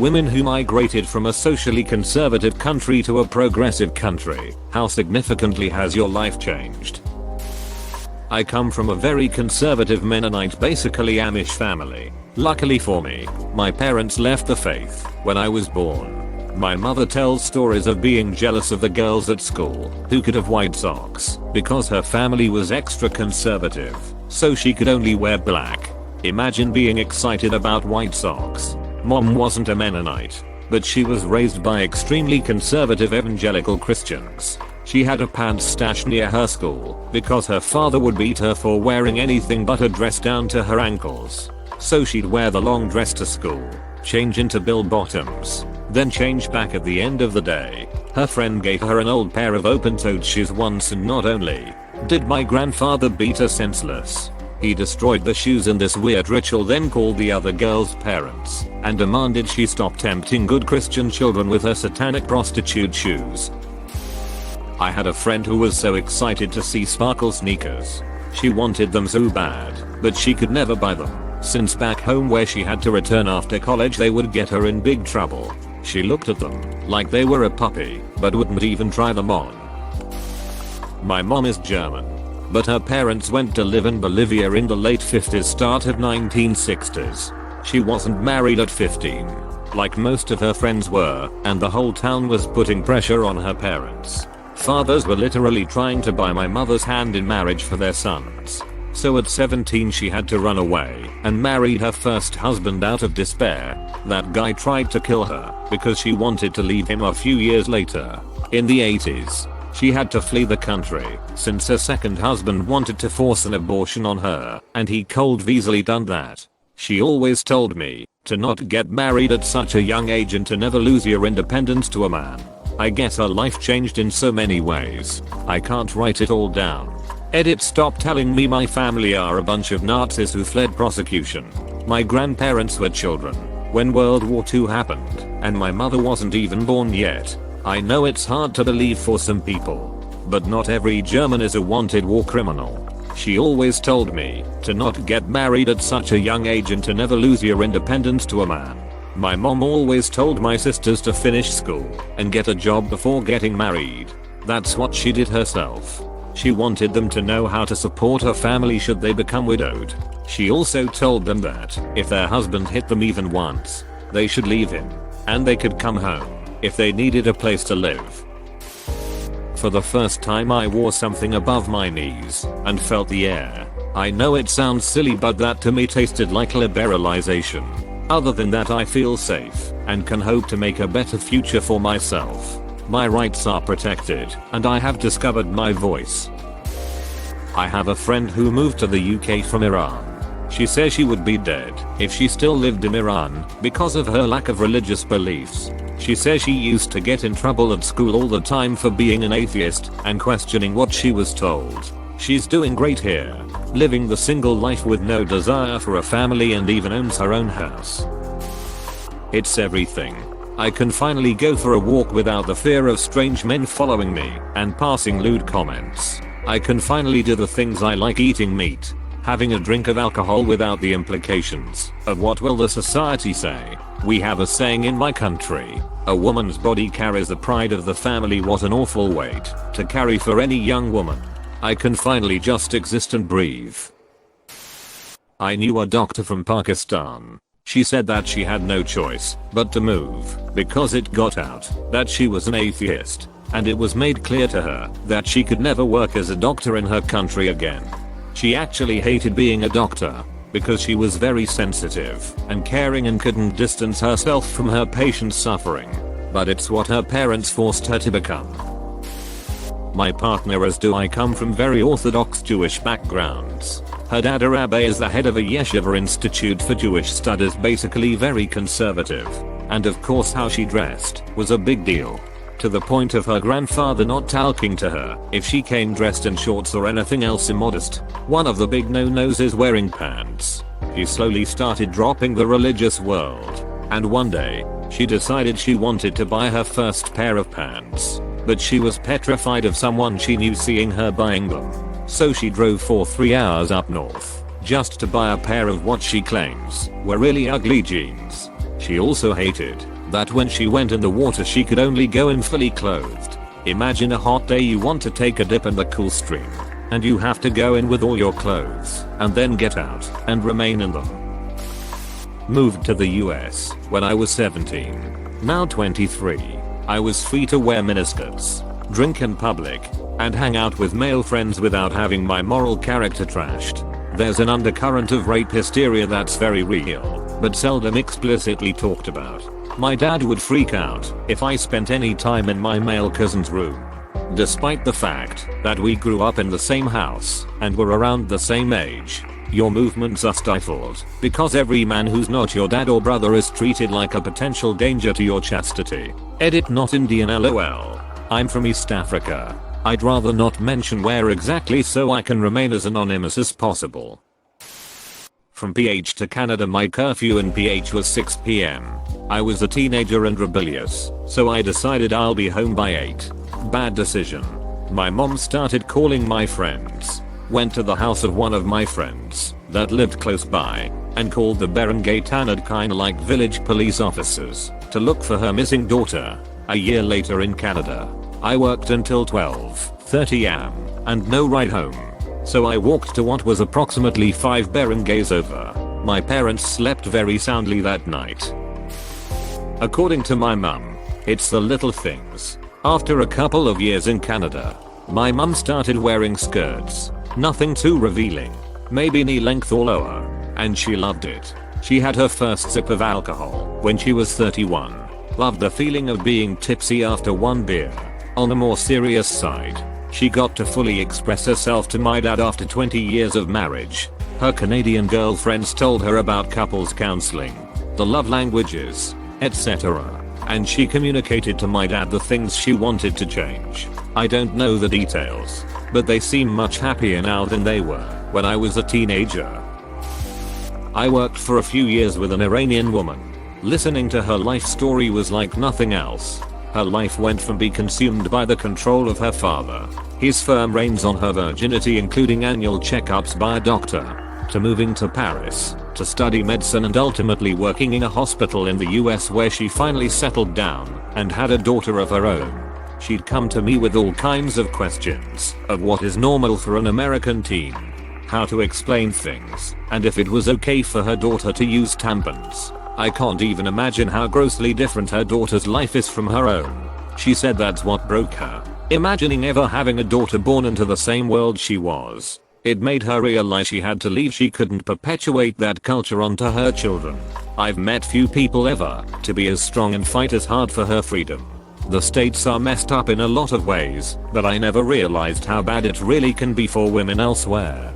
Women who migrated from a socially conservative country to a progressive country. How significantly has your life changed? I come from a very conservative Mennonite, basically Amish family. Luckily for me, my parents left the faith when I was born. My mother tells stories of being jealous of the girls at school who could have white socks because her family was extra conservative, so she could only wear black. Imagine being excited about white socks. Mom wasn't a Mennonite, but she was raised by extremely conservative evangelical Christians. She had a pants stash near her school because her father would beat her for wearing anything but a dress down to her ankles. So she'd wear the long dress to school, change into bill bottoms, then change back at the end of the day. Her friend gave her an old pair of open-toed shoes once, and not only did my grandfather beat her senseless, he destroyed the shoes in this weird ritual, then called the other girl's parents and demanded she stop tempting good Christian children with her satanic prostitute shoes. I had a friend who was so excited to see sparkle sneakers. She wanted them so bad, but she could never buy them, since back home where she had to return after college they would get her in big trouble. She looked at them like they were a puppy, but wouldn't even try them on. My mom is German, but her parents went to live in Bolivia in the late 50s, start of 1960s. She wasn't married at 15, like most of her friends were, and the whole town was putting pressure on her parents. Fathers were literally trying to buy my mother's hand in marriage for their sons. So at 17 she had to run away and married her first husband out of despair. That guy tried to kill her because she wanted to leave him a few years later. In the 80s, she had to flee the country since her second husband wanted to force an abortion on her, and he cold easily done that. She always told me to not get married at such a young age and to never lose your independence to a man. I guess her life changed in so many ways. I can't write it all down. Edit. Stop telling me my family are a bunch of Nazis who fled prosecution. My grandparents were children when World War II happened, and my mother wasn't even born yet. I know it's hard to believe for some people, but not every German is a wanted war criminal. She always told me to not get married at such a young age and to never lose your independence to a man. My mom always told my sisters to finish school and get a job before getting married. That's what she did herself. She wanted them to know how to support her family should they become widowed. She also told them that if their husband hit them even once, they should leave him, and they could come home if they needed a place to live. For the first time I wore something above my knees and felt the air. I know it sounds silly, but that to me tasted like liberalization. Other than that, I feel safe and can hope to make a better future for myself. My rights are protected and I have discovered my voice. I have a friend who moved to the UK from Iran. She says she would be dead if she still lived in Iran because of her lack of religious beliefs. She says she used to get in trouble at school all the time for being an atheist and questioning what she was told. She's doing great here, living the single life with no desire for a family and even owns her own house. It's everything. I can finally go for a walk without the fear of strange men following me and passing lewd comments. I can finally do the things I like, eating meat, having a drink of alcohol without the implications of what will the society say. We have a saying in my country, a woman's body carries the pride of the family. What an awful weight to carry for any young woman. I can finally just exist and breathe. I knew a doctor from Pakistan. She said that she had no choice but to move because it got out that she was an atheist, and it was made clear to her that she could never work as a doctor in her country again. She actually hated being a doctor because she was very sensitive and caring and couldn't distance herself from her patients' suffering. But it's what her parents forced her to become. My partner, as do I, come from very orthodox Jewish backgrounds. Her dad Rabbi is the head of a yeshiva institute for Jewish studies, basically very conservative. And of course how she dressed was a big deal, to the point of her grandfather not talking to her if she came dressed in shorts or anything else immodest. One of the big no-nos is wearing pants. He slowly started dropping the religious world, and one day, she decided she wanted to buy her first pair of pants. But she was petrified of someone she knew seeing her buying them. So she drove for 3 hours up north just to buy a pair of what she claims were really ugly jeans. She also hated that when she went in the water she could only go in fully clothed. Imagine a hot day, you want to take a dip in the cool stream, and you have to go in with all your clothes and then get out and remain in them. Moved to the US when I was 17. Now 23. I was free to wear miniskirts, drink in public, and hang out with male friends without having my moral character trashed. There's an undercurrent of rape hysteria that's very real, but seldom explicitly talked about. My dad would freak out if I spent any time in my male cousin's room. Despite the fact that we grew up in the same house and were around the same age, your movements are stifled because every man who's not your dad or brother is treated like a potential danger to your chastity. Edit not Indian LOL. I'm from East Africa. I'd rather not mention where exactly so I can remain as anonymous as possible. From PH to Canada, my curfew in PH was 6 PM. I was a teenager and rebellious, so I decided I'll be home by 8. Bad decision. My mom started calling my friends, went to the house of one of my friends that lived close by, and called the barangay tanod, kinda like village police officers, to look for her missing daughter. A year later in Canada, I worked until 12:30 am and no ride home. So I walked to what was approximately 5 barangays over. My parents slept very soundly that night. According to my mum, it's the little things. After a couple of years in Canada, my mum started wearing skirts. Nothing too revealing, maybe knee length or lower, and she loved it. She had her first sip of alcohol when she was 31. Loved the feeling of being tipsy after one beer. On a more serious side, she got to fully express herself to my dad after 20 years of marriage. Her Canadian girlfriends told her about couples counseling, the love languages, etc. And she communicated to my dad the things she wanted to change. I don't know the details, but they seem much happier now than they were when I was a teenager. I worked for a few years with an Iranian woman. Listening to her life story was like nothing else. Her life went from being consumed by the control of her father, his firm reins on her virginity including annual checkups by a doctor, to moving to Paris to study medicine and ultimately working in a hospital in the US where she finally settled down and had a daughter of her own. She'd come to me with all kinds of questions of what is normal for an American teen, how to explain things, and if it was okay for her daughter to use tampons. I can't even imagine how grossly different her daughter's life is from her own. She said that's what broke her, imagining ever having a daughter born into the same world she was. It made her realize she had to leave. She couldn't perpetuate that culture onto her children. I've met few people ever to be as strong and fight as hard for her freedom. The states are messed up in a lot of ways, but I never realized how bad it really can be for women elsewhere.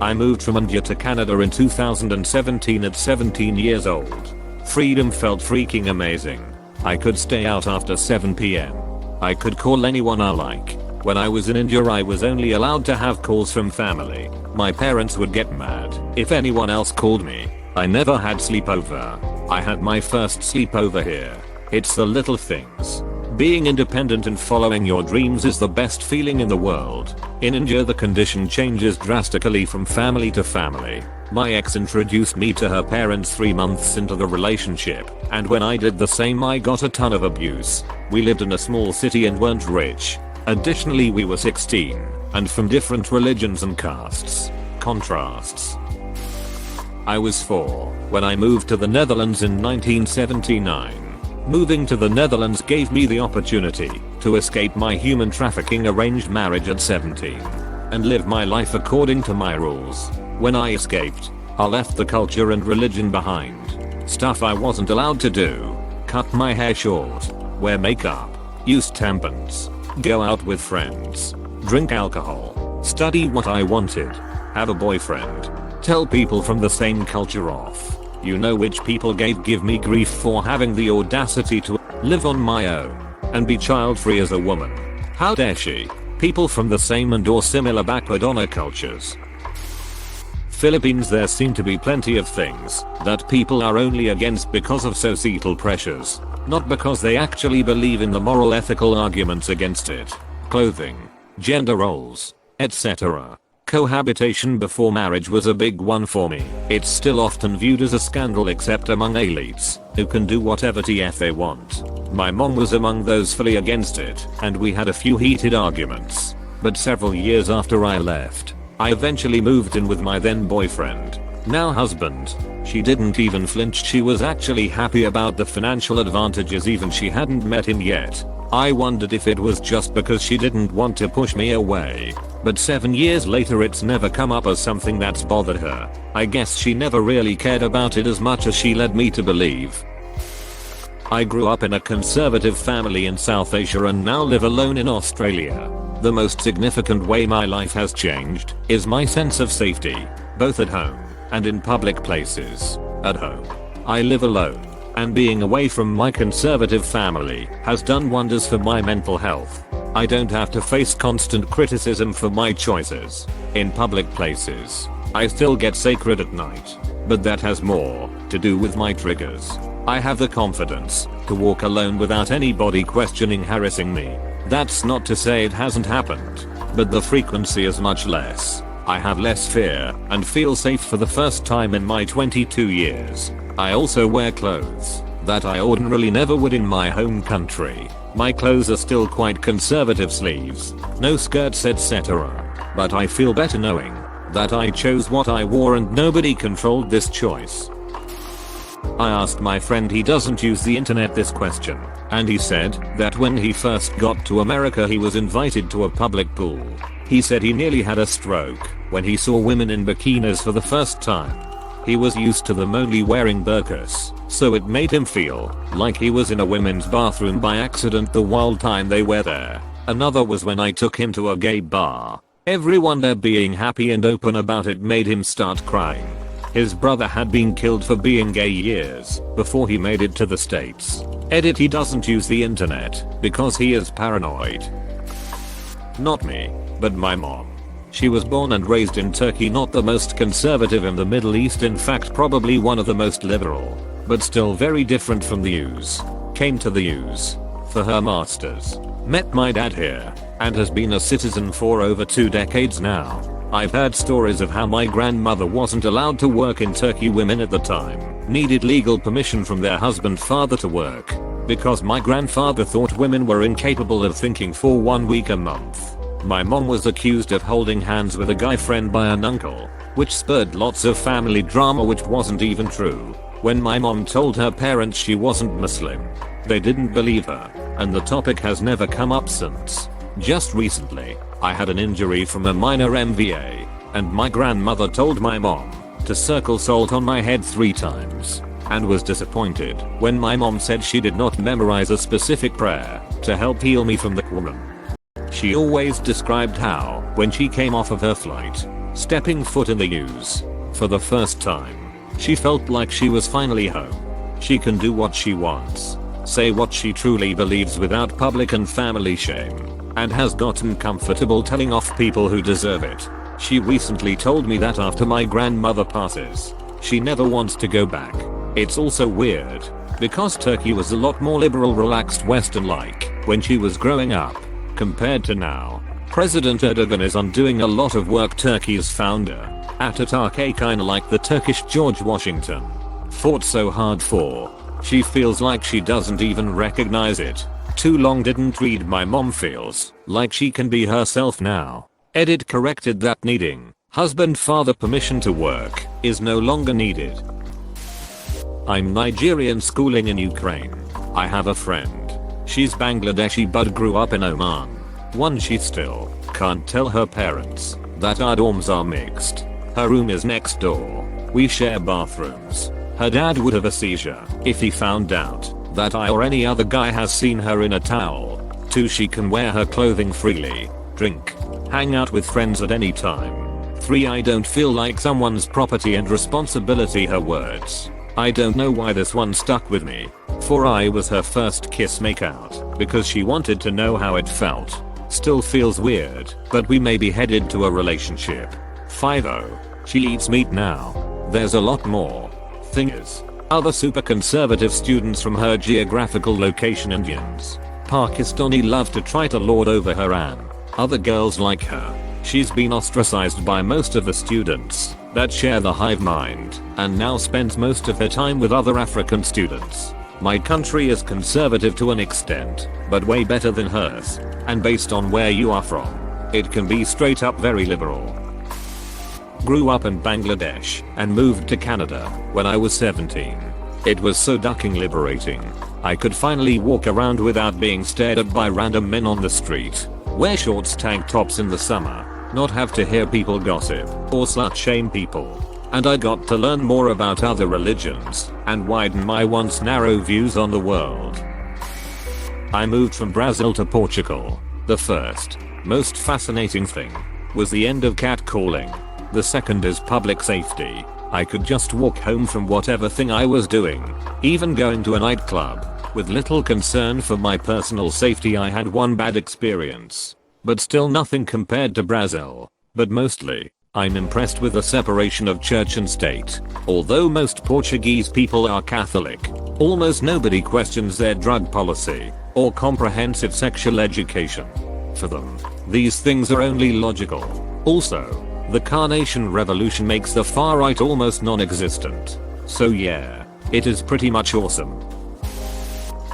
I moved from India to Canada in 2017 at 17 years old. Freedom felt freaking amazing. I could stay out after 7 PM. I could call anyone I like. When I was in India I was only allowed to have calls from family. My parents would get mad if anyone else called me. I never had sleepover. I had my first sleepover here. It's the little things. Being independent and following your dreams is the best feeling in the world. In India the condition changes drastically from family to family. My ex introduced me to her parents 3 months into the relationship, and when I did the same I got a ton of abuse. We lived in a small city and weren't rich. Additionally we were 16, and from different religions and castes. Contrasts. I was 4 when I moved to the Netherlands in 1979. Moving to the Netherlands gave me the opportunity to escape my human trafficking arranged marriage at 17 and live my life according to my rules. When I escaped, I left the culture and religion behind. Stuff I wasn't allowed to do. Cut my hair short, wear makeup, use tampons, go out with friends, drink alcohol, study what I wanted, have a boyfriend, tell people from the same culture off. You know which people give me grief for having the audacity to live on my own and be child-free as a woman. How dare she? People from the same and or similar backward honor cultures. Philippines. There seem to be plenty of things that people are only against because of societal pressures, not because they actually believe in the moral ethical arguments against it. Clothing, gender roles, etc. Cohabitation before marriage was a big one for me. It's still often viewed as a scandal except among elites, who can do whatever TF they want. My mom was among those fully against it, and we had a few heated arguments. But several years after I left, I eventually moved in with my then boyfriend, now husband. She didn't even flinch. She was actually happy about the financial advantages even she hadn't met him yet. I wondered if it was just because she didn't want to push me away. But 7 years later it's never come up as something that's bothered her. I guess she never really cared about it as much as she led me to believe. I grew up in a conservative family in South Asia and now live alone in Australia. The most significant way my life has changed is my sense of safety, both at home and in public places. At home, I live alone, and being away from my conservative family has done wonders for my mental health. I don't have to face constant criticism for my choices. In public places, I still get sacred at night, but that has more to do with my triggers. I have the confidence to walk alone without anybody questioning, harassing me. That's not to say it hasn't happened, but the frequency is much less. I have less fear and feel safe for the first time in my 22 years. I also wear clothes that I ordinarily never would in my home country. My clothes are still quite conservative: sleeves, no skirts, etc. But I feel better knowing that I chose what I wore and nobody controlled this choice. I asked my friend, he doesn't use the internet, this question, and he said that when he first got to America he was invited to a public pool. He said he nearly had a stroke when he saw women in bikinis for the first time. He was used to them only wearing burqas, so it made him feel like he was in a women's bathroom by accident the whole time they were there. Another was when I took him to a gay bar. Everyone there being happy and open about it made him start crying. His brother had been killed for being gay years before he made it to the States. Edit: he doesn't use the internet because he is paranoid. Not me, but my mom. She was born and raised in Turkey, not the most conservative in the Middle East, in fact probably one of the most liberal, but still very different from the US. Came to the US for her masters. Met my dad here and has been a citizen for over 2 decades now. I've heard stories of how my grandmother wasn't allowed to work in Turkey. Women at the time needed legal permission from their husband father to work because my grandfather thought women were incapable of thinking for 1 week a month. My mom was accused of holding hands with a guy friend by an uncle, which spurred lots of family drama, which wasn't even true. When my mom told her parents she wasn't Muslim, they didn't believe her, and the topic has never come up since. Just recently, I had an injury from a minor MVA, and my grandmother told my mom to circle salt on my head 3 times, and was disappointed when my mom said she did not memorize a specific prayer to help heal me from the woman. She always described how, when she came off of her flight, stepping foot in the US for the first time, she felt like she was finally home. She can do what she wants, say what she truly believes without public and family shame, and has gotten comfortable telling off people who deserve it. She recently told me that after my grandmother passes, she never wants to go back. It's also weird, because Turkey was a lot more liberal, relaxed, Western-like when she was growing up, compared to now. President Erdogan is undoing a lot of work Turkey's founder, Atatürk, kinda like the Turkish George Washington, fought so hard for. She feels like she doesn't even recognize it. Too long didn't read. My mom feels like she can be herself now. Edit: corrected that needing husband father permission to work is no longer needed. I'm Nigerian schooling in Ukraine. I have a friend. She's Bangladeshi but grew up in Oman. She still can't tell her parents that our dorms are mixed. Her room is next door. We share bathrooms. Her dad would have a seizure if he found out that I or any other guy has seen her in a towel. 2. She can wear her clothing freely, drink, hang out with friends at any time. 3. I don't feel like someone's property and responsibility. Her words. I don't know why this one stuck with me. 4. I was her first kiss makeout because she wanted to know how it felt. Still feels weird, but we may be headed to a relationship. 5. She eats meat now. There's a lot more. Thing is, other super conservative students from her geographical location, Indians, Pakistani, love to try to lord over her and other girls like her. She's been ostracized by most of the students that share the hive mind and now spends most of her time with other African students. My country is conservative to an extent, but way better than hers. And based on where you are from, it can be straight up very liberal. Grew up in Bangladesh and moved to Canada when I was 17. It was so ducking liberating. I could finally walk around without being stared at by random men on the street, wear shorts tank tops in the summer, not have to hear people gossip or slut shame people. And I got to learn more about other religions and widen my once narrow views on the world. I moved from Brazil to Portugal. The first, most fascinating thing was the end of catcalling. The second is public safety. I could just walk home from whatever thing I was doing, even going to a nightclub, with little concern for my personal safety. I had one bad experience, but still nothing compared to Brazil. But mostly, I'm impressed with the separation of church and state. Although most Portuguese people are Catholic, almost nobody questions their drug policy or comprehensive sexual education. For them, these things are only logical. Also, the carnation revolution makes the far right almost non-existent. So yeah, it is pretty much awesome.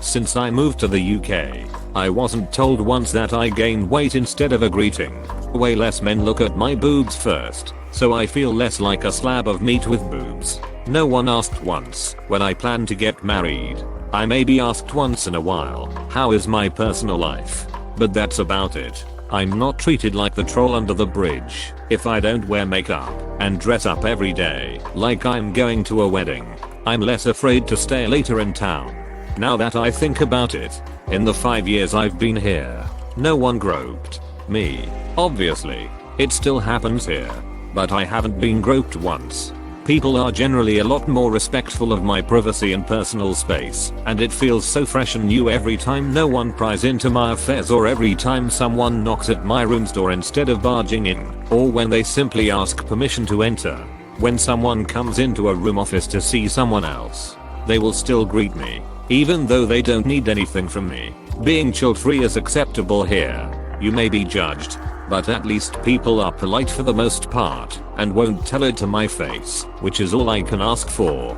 Since I moved to the UK, I wasn't told once that I gained weight instead of a greeting. Way less men look at my boobs first, so I feel less like a slab of meat with boobs. No one asked once when I plan to get married. I may be asked once in a while, how is my personal life? But that's about it. I'm not treated like the troll under the bridge if I don't wear makeup and dress up every day like I'm going to a wedding. I'm less afraid to stay later in town. Now that I think about it, in the 5 years I've been here, no one groped me. Obviously, it still happens here, but I haven't been groped once. People are generally a lot more respectful of my privacy and personal space, and it feels so fresh and new every time no one pries into my affairs or every time someone knocks at my room's door instead of barging in, or when they simply ask permission to enter. When someone comes into a room office to see someone else, they will still greet me, even though they don't need anything from me. Being child-free is acceptable here. You may be judged, but at least people are polite for the most part and won't tell it to my face, which is all I can ask for.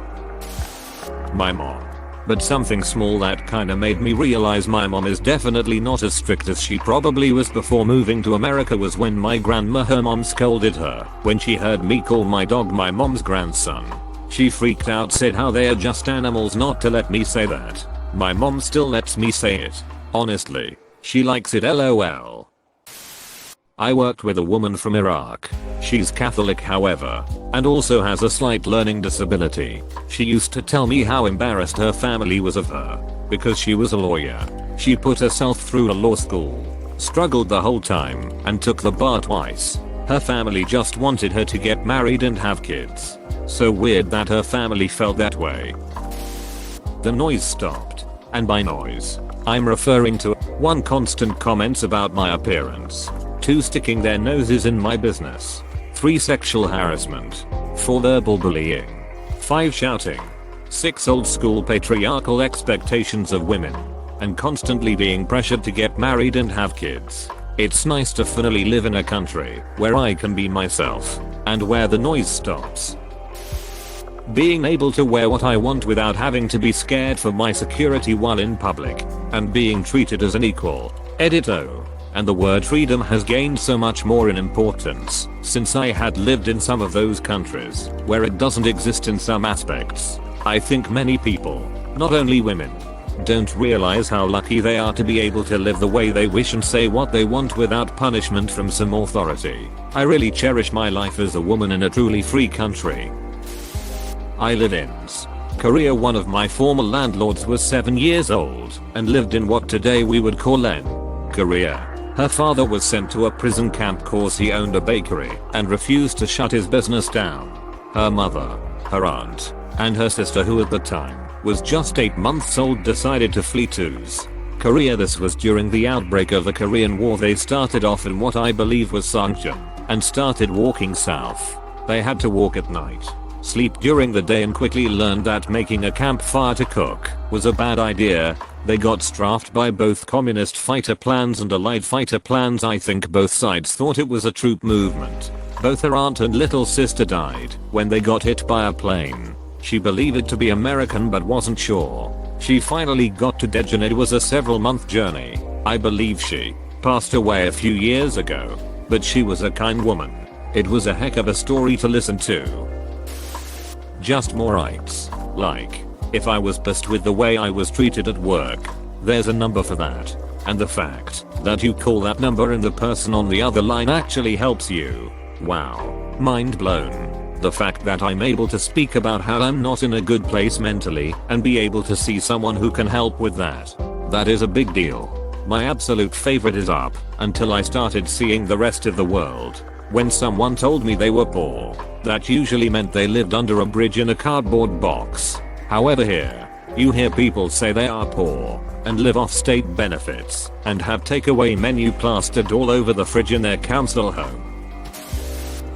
My mom. But something small that kinda made me realize my mom is definitely not as strict as she probably was before moving to America was when my grandma, her mom, scolded her when she heard me call my dog my mom's grandson. She freaked out, said how they are just animals not to let me say that. My mom still lets me say it. Honestly, she likes it, lol. I worked with a woman from Iraq. She's Catholic however, and also has a slight learning disability. She used to tell me how embarrassed her family was of her, because she was a lawyer. She put herself through a law school, struggled the whole time, and took the bar twice. Her family just wanted her to get married and have kids. So weird that her family felt that way. The noise stopped, and by noise, I'm referring to 1. Constant comments about my appearance, 2. Sticking their noses in my business, 3. Sexual harassment, 4. Verbal bullying, 5. Shouting, 6. Old school patriarchal expectations of women, and constantly being pressured to get married and have kids. It's nice to finally live in a country where I can be myself, and where the noise stops. Being able to wear what I want without having to be scared for my security while in public, and being treated as an equal. Edito. And the word freedom has gained so much more in importance since I had lived in some of those countries where it doesn't exist in some aspects. I think many people, not only women, don't realize how lucky they are to be able to live the way they wish and say what they want without punishment from some authority. I really cherish my life as a woman in a truly free country. I live in Korea. One of my former landlords was 7 years old and lived in what today we would call Korea. Her father was sent to a prison camp cause he owned a bakery and refused to shut his business down. Her mother, her aunt, and her sister, who at the time was just 8 months old, decided to flee to Korea. This was during the outbreak of the Korean War. They started off in what I believe was Sungcheon and started walking south. They had to walk at night, sleep during the day and quickly learned that making a campfire to cook was a bad idea. They got strafed by both communist fighter plans and Allied fighter plans. I think both sides thought it was a troop movement. Both her aunt and little sister died when they got hit by a plane. She believed it to be American but wasn't sure. She finally got to Dejan. It was a several-month journey. I believe she passed away a few years ago, but she was a kind woman. It was a heck of a story to listen to. Just more rights. Like, if I was pissed with the way I was treated at work, there's a number for that. And the fact that you call that number and the person on the other line actually helps you. Wow. Mind blown. The fact that I'm able to speak about how I'm not in a good place mentally and be able to see someone who can help with that. That is a big deal. My absolute favorite is up until I started seeing the rest of the world. When someone told me they were poor, that usually meant they lived under a bridge in a cardboard box. However, here, you hear people say they are poor and live off state benefits and have takeaway menu plastered all over the fridge in their council home.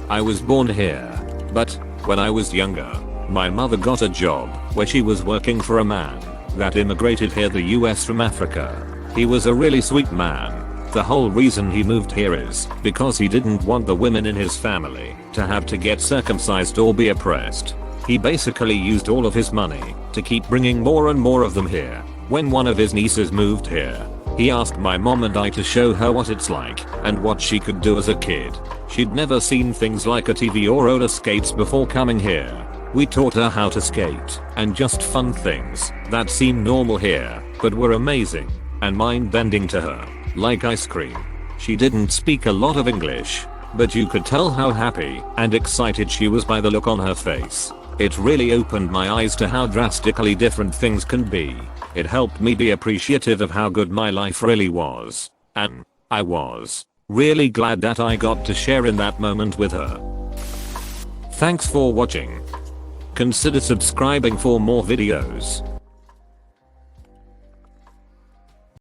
I was born here, but when I was younger, my mother got a job where she was working for a man that immigrated here the US from Africa. He was a really sweet man. The whole reason he moved here is because he didn't want the women in his family to have to get circumcised or be oppressed. He basically used all of his money to keep bringing more and more of them here. When one of his nieces moved here, he asked my mom and I to show her what it's like and what she could do as a kid. She'd never seen things like a TV or roller skates before coming here. We taught her how to skate and just fun things that seem normal here but were amazing and mind-bending to her, like ice cream. She didn't speak a lot of English, but you could tell how happy and excited she was by the look on her face. It really opened my eyes to how drastically different things can be. It helped me be appreciative of how good my life really was. And I was really glad that I got to share in that moment with her. Thanks for watching. Consider subscribing for more videos.